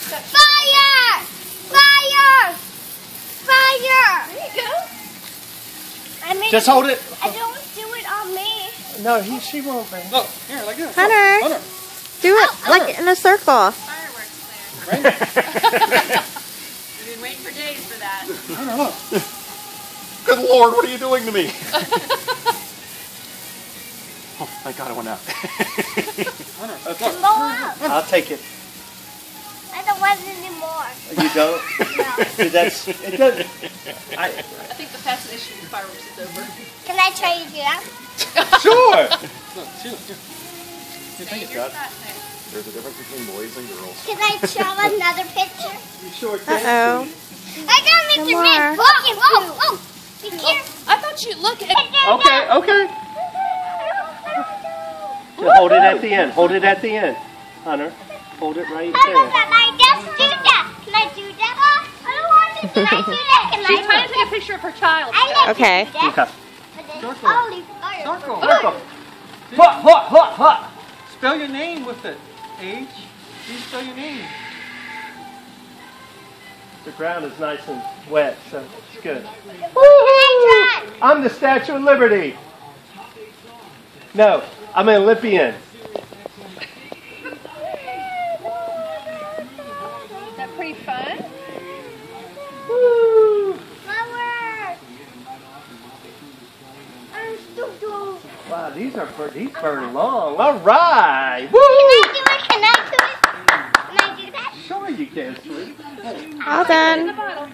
Fire! Fire! Fire! There you go. Just hold it. I don't do it on me. No, she won't. Look, here, like this. Hunter. Hunter. Do it like in a circle. Fireworks, Claire. We've been waiting for days for that. Hunter, look. Good Lord, what are you doing to me? Oh, thank God it went out. Hunter, Okay. look. Blow out. I'll take it. I don't want it anymore. You don't? No. That's, it doesn't. I think the fascination with fireworks is over. Can I try to do that? Sure. Look, see, look, here. Stay in your spot, Claire. There's a difference between boys and girls. Can I show another picture? You sure can. Uh-oh. I got Mr. Come Red. on. Whoa, whoa, whoa. Be careful. I thought you look at. Okay, okay. Just hold it at the end. Hold it at the end. Hunter, hold it right How there. about I just do that? Can I do that? I don't want to. Can I do that? Can She's I trying to take a picture of her child. I like Okay. to do that. Okay. But then Circle. I'll leave fire. Circle. Circle. Hut, hut, hut, hut. Spell your name with it. H. Please spell your name. The ground is nice and wet, so it's good. Can I try? I'm the Statue of Liberty. No, I'm an Olympian. Is that pretty fun? Woo! Flowers. Wow, these burn long. All right. Woo! Can I do it? Can I do it? Can I do that? Sure you can, sweetie. All done. In the bottle.